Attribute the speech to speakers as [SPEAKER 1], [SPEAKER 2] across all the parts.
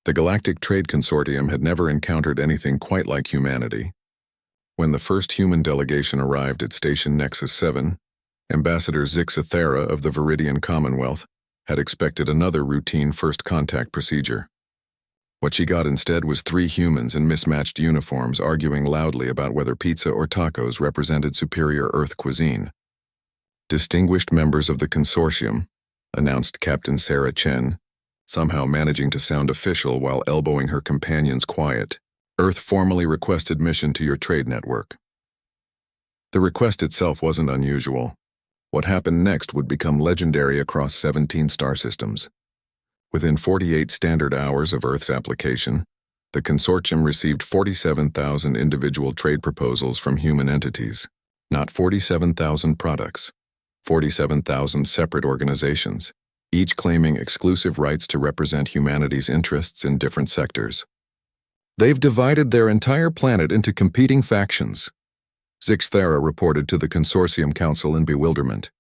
[SPEAKER 1] The Galactic Trade Consortium had never encountered anything quite like humanity. When the first human delegation arrived at Station Nexus 7, Ambassador Zixathera of the Viridian Commonwealth had expected another routine first contact procedure. What she got instead was 3 humans in mismatched uniforms arguing loudly about whether pizza or tacos represented superior Earth cuisine. Distinguished members of the consortium, announced Captain Sarah Chen, somehow managing to sound official while elbowing her companions quiet. Earth formally requested admission to your trade network. The request itself wasn't unusual. What happened next would become legendary across 17 star systems. Within 48 standard hours of Earth's application, the consortium received 47,000 individual trade proposals from human entities. Not 47,000 products, 47,000 separate organizations, each claiming exclusive rights to represent humanity's interests in different sectors. They've divided their entire planet into competing factions, Zixathera reported to the Consortium Council in bewilderment.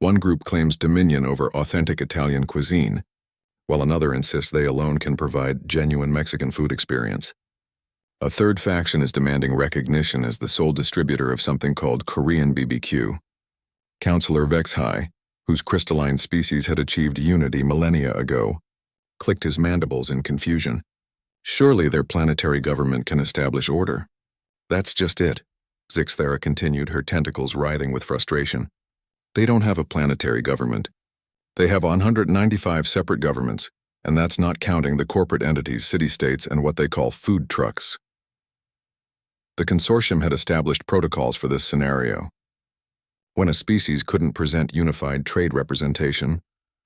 [SPEAKER 1] One group claims dominion over authentic Italian cuisine, while another insists they alone can provide genuine Mexican food experience. A third faction is demanding recognition as the sole distributor of something called Korean BBQ. Councillor Vexhai, whose crystalline species had achieved unity millennia ago, clicked his mandibles in confusion. Surely their planetary government can establish order. That's just it, Zixathera continued, her tentacles writhing with frustration. They don't have a planetary government. They have 195 separate governments, and that's not counting the corporate entities, city-states, and what they call food trucks. The consortium had established protocols for this scenario. When a species couldn't present unified trade representation,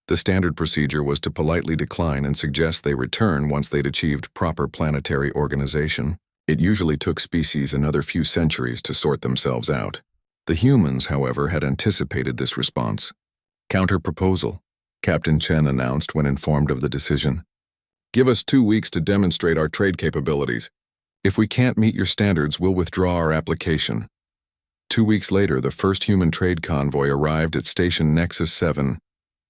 [SPEAKER 1] the standard procedure was to politely decline and suggest they return once they'd achieved proper planetary organization. It usually took species another few centuries to sort themselves out. The humans, however, had anticipated this response. Counter-proposal, Captain Chen announced when informed of the decision. Give us 2 weeks to demonstrate our trade capabilities. If we can't meet your standards, we'll withdraw our application. 2 weeks later, the first human trade convoy arrived at Station Nexus 7.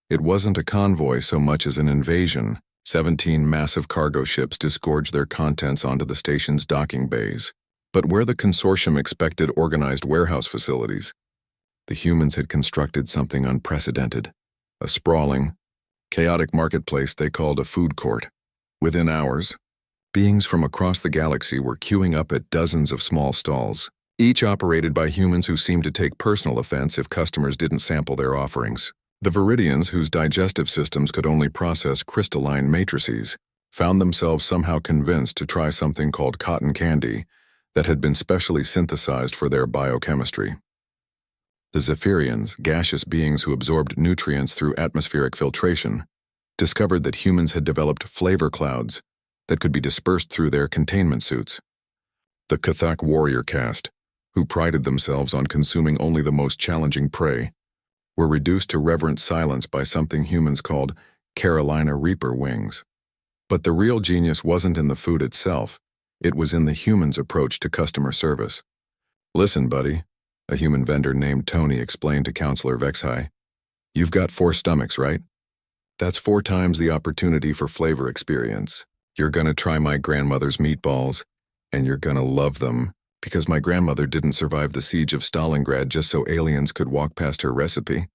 [SPEAKER 1] It wasn't a convoy so much as an invasion. 17 massive cargo ships disgorged their contents onto the station's docking bays. But where the consortium expected organized warehouse facilities, the humans had constructed something unprecedented. A sprawling, chaotic marketplace they called a food court. Within hours, beings from across the galaxy were queuing up at dozens of small stalls, each operated by humans who seemed to take personal offense if customers didn't sample their offerings. The Viridians, whose digestive systems could only process crystalline matrices, found themselves somehow convinced to try something called cotton candy that had been specially synthesized for their biochemistry. The Zephyrians, gaseous beings who absorbed nutrients through atmospheric filtration, discovered that humans had developed flavor clouds that could be dispersed through their containment suits. The Cathak warrior caste, who prided themselves on consuming only the most challenging prey, were reduced to reverent silence by something humans called Carolina Reaper wings. But the real genius wasn't in the food itself, it was in the humans' approach to customer service. Listen, buddy, a human vendor named Tony explained to Councillor Vexhai. You've got 4 stomachs, right? That's 4 times the opportunity for flavor experience. You're gonna try my grandmother's meatballs, and you're gonna love them, because my grandmother didn't survive the siege of Stalingrad just so aliens could walk past her recipe.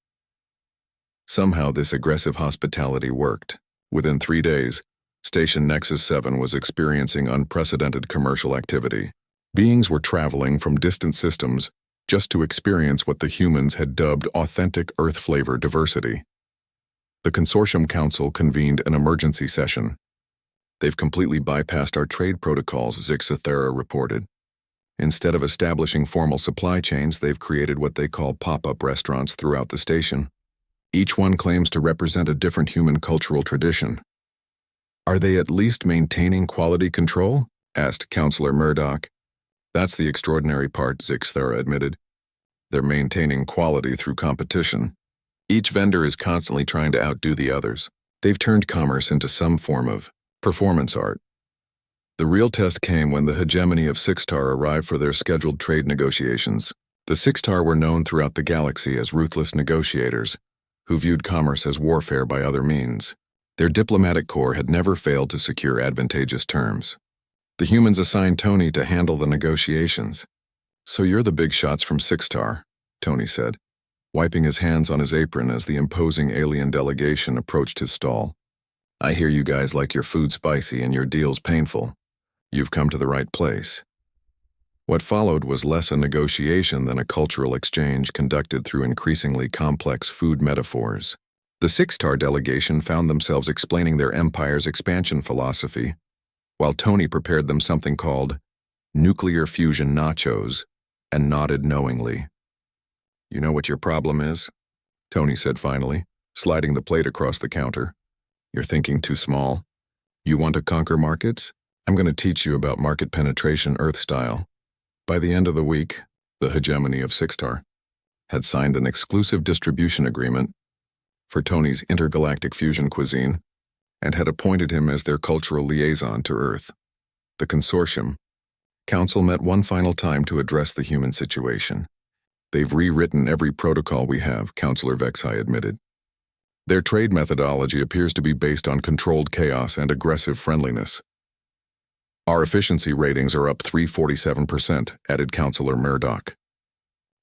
[SPEAKER 1] Somehow this aggressive hospitality worked. Within 3 days, Station Nexus 7 was experiencing unprecedented commercial activity. Beings were traveling from distant systems just to experience what the humans had dubbed authentic Earth flavor diversity. The Consortium Council convened an emergency session. They've completely bypassed our trade protocols, Zixathera reported. Instead of establishing formal supply chains, they've created what they call pop-up restaurants throughout the station. Each one claims to represent a different human cultural tradition. Are they at least maintaining quality control? Asked Councillor Murdoch. That's the extraordinary part, Zixathera admitted. They're maintaining quality through competition. Each vendor is constantly trying to outdo the others. They've turned commerce into some form of performance art. The real test came when the hegemony of Sixtar arrived for their scheduled trade negotiations. The Sixtar were known throughout the galaxy as ruthless negotiators, who viewed commerce as warfare by other means. Their diplomatic corps had never failed to secure advantageous terms. The humans assigned Tony to handle the negotiations. "So you're the big shots from Sixtar," Tony said, wiping his hands on his apron as the imposing alien delegation approached his stall. "I hear you guys like your food spicy and your deals painful. You've come to the right place." What followed was less a negotiation than a cultural exchange conducted through increasingly complex food metaphors. The Sixtar delegation found themselves explaining their empire's expansion philosophy, while Tony prepared them something called nuclear fusion nachos and nodded knowingly. "You know what your problem is?" Tony said finally, sliding the plate across the counter. "You're thinking too small. You want to conquer markets? I'm going to teach you about market penetration Earth style." By the end of the week, the hegemony of Sixtar had signed an exclusive distribution agreement for Tony's intergalactic fusion cuisine and had appointed him as their cultural liaison to Earth. The consortium council met one final time to address the human situation. "They've rewritten every protocol we have," Councillor Vexhai admitted. "Their trade methodology appears to be based on controlled chaos and aggressive friendliness." "Our efficiency ratings are up 347%, added Councillor Murdoch.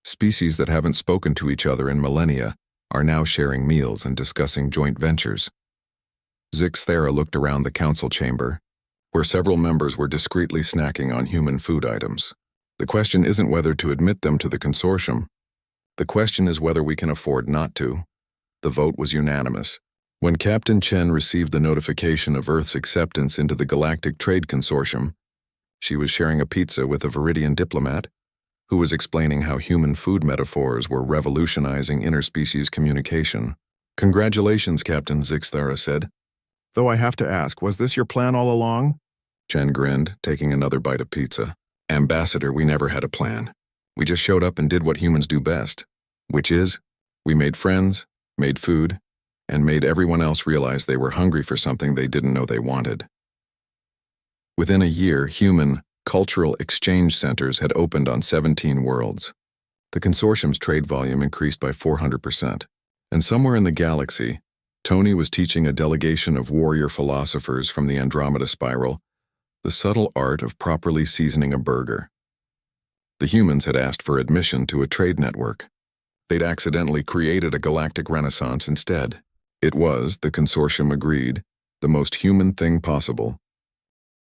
[SPEAKER 1] "Species that haven't spoken to each other in millennia are now sharing meals and discussing joint ventures." Zixthera looked around the council chamber, where several members were discreetly snacking on human food items. "The question isn't whether to admit them to the consortium. The question is whether we can afford not to." The vote was unanimous. When Captain Chen received the notification of Earth's acceptance into the Galactic Trade Consortium, she was sharing a pizza with a Viridian diplomat who was explaining how human food metaphors were revolutionizing interspecies communication. "Congratulations, Captain," Zixthera said. "Though I have to ask, was this your plan all along?" Chen grinned, taking another bite of pizza. "Ambassador, we never had a plan. We just showed up and did what humans do best, which is, we made friends, made food, and made everyone else realize they were hungry for something they didn't know they wanted." Within a year, human cultural exchange centers had opened on 17 worlds. The consortium's trade volume increased by 400%, and somewhere in the galaxy, Tony was teaching a delegation of warrior philosophers from the Andromeda Spiral the subtle art of properly seasoning a burger. The humans had asked for admission to a trade network. They'd accidentally created a galactic renaissance instead. It was, the consortium agreed, the most human thing possible,